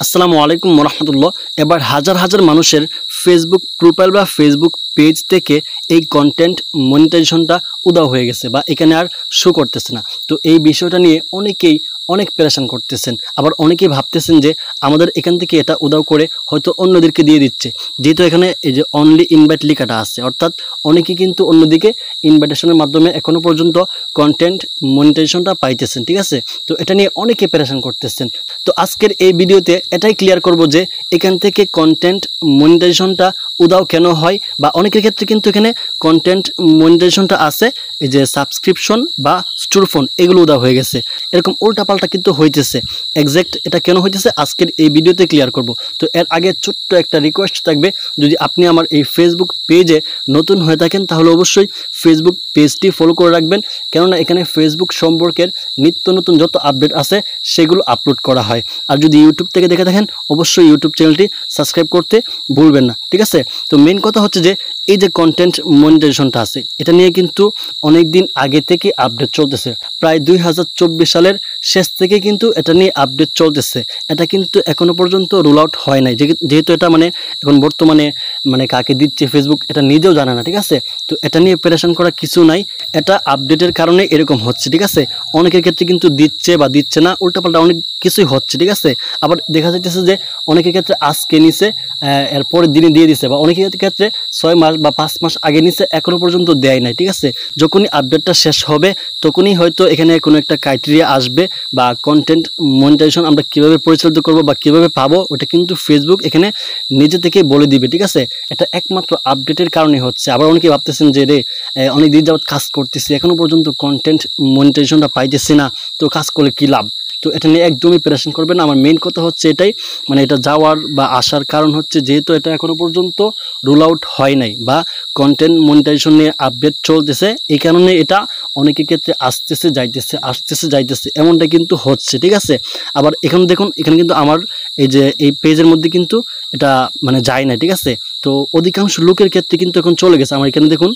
আসসালামু আলাইকুম ওরহমতুল্লাহ। এবার হাজার হাজার মানুষের ফেসবুক প্রোফাইল বা ফেসবুক পেজ থেকে এই কন্টেন্ট মনিটাইজেশনটা উধাও হয়ে গেছে বা এখানে আর শো করতেছে না। তো এই বিষয়টা নিয়ে অনেকেই অনেক পেরেশান করতেছেন, আবার অনেকেই ভাবতেছেন যে আমাদের এখান থেকে এটা উধাও করে হয়তো অন্যদেরকে দিয়ে দিচ্ছে, যেহেতু এখানে এই যে অনলি ইনভাইট লেখাটা আছে, অর্থাৎ অনেকেই কিন্তু অন্যদিকে ইনভাইটেশনের মাধ্যমে এখনো পর্যন্ত কন্টেন্ট মনিটাইজেশনটা পাইতেছেন। ঠিক আছে, তো এটা নিয়ে অনেকে পেরেশান করতেছেন। তো আজকের এই ভিডিওতে এটাই ক্লিয়ার করব যে এখান থেকে কন্টেন্ট মনিটাইজেশনটা উধাও কেন হয়, বা অনেকের ক্ষেত্রে কিন্তু এখানে কন্টেন্ট মনিটাইজেশনটা আছে, এই যে সাবস্ক্রিপশন বা স্টোর ফোন এগুলো উধাও হয়ে গেছে, এরকম উল্টাপাল্টা কিন্তু হইতেছে। এক্স্যাক্ট এটা কেন হইতেছে আজকের এই ভিডিওতে ক্লিয়ার করব। তো এর আগে ছোট্ট একটা রিকোয়েস্ট থাকবে, যদি আপনি আমার এই ফেসবুক পেজে নতুন হয়ে থাকেন তাহলে অবশ্যই ফেসবুক পেজটি ফলো করে রাখবেন, কেননা এখানে ফেসবুক সম্পর্কের নিত্য নতুন যত আপডেট আছে সেগুলো আপলোড করা হয়। আর যদি ইউটিউব থেকে দেখে থাকেন অবশ্যই ইউটিউব চ্যানেলটি সাবস্ক্রাইব করতে ভুলবেন না। ঠিক আছে, তো মেন কথা হচ্ছে যে এই যে কন্টেন্ট মনিটাইজেশনটা আছে এটা নিয়ে কিন্তু অনেক দিন আগে থেকে আপডেট চলতেছে, প্রায় 2024 সালের শেষ থেকে কিন্তু এটা নিয়ে আপডেট চলতেছে। এটা কিন্তু এখনো পর্যন্ত রোল আউট হয় নাই, যেহেতু এটা এখন বর্তমানে কাকে দিচ্ছে ফেসবুক এটা নিজেও জানে না। ঠিক আছে, তো এটা নিয়ে পেরেশান করা কিছু নাই, এটা আপডেটের কারণে এরকম হচ্ছে। ঠিক আছে, অনেকের ক্ষেত্রে কিন্তু দিচ্ছে বা দিচ্ছে না, উল্টাপাল্টা অনেক কিছুই হচ্ছে। ঠিক আছে, আবার দেখা যাইতেছে যে অনেকের ক্ষেত্রে আজকে নিছে এরপরের দিনে দিয়ে দিছে, বা অনেকের ক্ষেত্রে 6 মাস বা 5 মাস আগে নিছে এখনো পর্যন্ত দেয় নাই। ঠিক আছে, যখনই আপডেটটা শেষ হবে তখনই হয়তো এখানে কোনো একটা ক্রাইটেরিয়া আসবে, বা কন্টেন্ট মনিটাইজেশন আমরা কিভাবে পরিচালিত করব বা কিভাবে পাবো ওটা কিন্তু ফেসবুক এখানে নিজে থেকে বলে দিবে। ঠিক আছে, এটা একমাত্র আপডেটের কারণে হচ্ছে। আবার অনেকে ভাবতেছেন যে রে অনেক দিন যাবত কাজ করতেছি এখনো পর্যন্ত কন্টেন্ট মনিটাইজেশনটা পাইতেছি না, তো কাজ করলে কি লাভ? তো এটা নিয়ে একদমই পেরেশান করবেন না। আমার মেইন কথা হচ্ছে এটাই, এটা যাওয়ার বা আসার কারণ হচ্ছে যেহেতু এটা এখনো পর্যন্ত রোল আউট হয় নাই বা কন্টেন্ট মনিটাইজেশন নিয়ে আপডেট চলতেছে, এই কারণে এটা অনেকের ক্ষেত্রে আসতেছে যাইতেছে এমনটা কিন্তু হচ্ছে। ঠিক আছে, আবার এখানে দেখুন, এখানে কিন্তু আমার এই পেজের মধ্যে কিন্তু এটা যায় না। ঠিক আছে, তো অধিকাংশ লোকের ক্ষেত্রে কিন্তু এখন চলে গেছে। আমার এখানে দেখুন,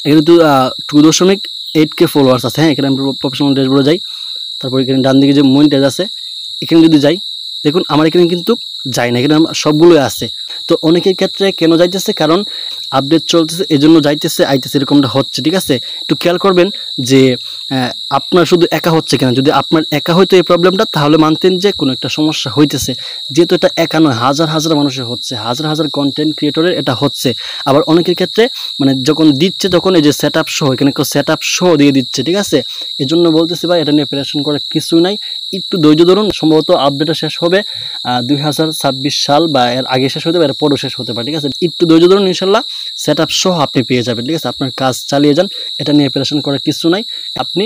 এখানে তো 2.8K ফলোয়ার্স আছে। হ্যাঁ, এখানে আমি প্রফেশনাল ড্যাশবোর্ডে যাই, তারপর এখানে ডান দিকে যে মনিটাইজ আছে এখানে যদি যাই, দেখুন আমার এখানে কিন্তু যায় না, এখানে সবগুলোই আছে। তো অনেকের ক্ষেত্রে কেন যাইতেছে, কারণ আপডেট চলতেছে এজন্য যাইতেছে আইতেছে, এরকমটা হচ্ছে। ঠিক আছে, একটু খেয়াল করবেন যে আপনার শুধু একা হচ্ছে কিনা। যদি আপনার একা হয়তো এই প্রবলেমটা, তাহলে মানতেন যে কোনো একটা সমস্যা হইতেছে। যেহেতু এটা একা নয়, হাজার হাজার মানুষের হচ্ছে, হাজার হাজার কন্টেন্ট ক্রিয়েটরের এটা হচ্ছে। আবার অনেকের ক্ষেত্রে যখন দিচ্ছে তখন এই যে সেট আপ সহ, এখানে সেট আপ সহ দিয়ে দিচ্ছে। ঠিক আছে, এই জন্য বলতেছি ভাই এটা নিয়ে প্রেশন করার কিছু নাই, একটু ধৈর্য ধরুন। সম্ভবত আপডেটটা শেষ হবে 2026 সাল বা এর আগে শেষ হতে পারে, এর পরও শেষ হতে পারে। ঠিক আছে, একটু ধৈর্য ধরুন, ইনশাল্লাহ সেট আপ সহ আপনি পেয়ে যাবেন। ঠিক আছে, আপনার কাজ চালিয়ে যান, এটা নিয়ে প্রেশান করার কিছু নাই। আপনি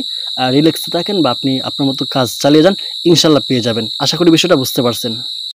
রিল্যাক্সে থাকেন বা আপনি আপনার মতো কাজ চালিয়ে যান, ইনশাল্লাহ পেয়ে যাবেন। আশা করি বিষয়টা বুঝতে পারছেন।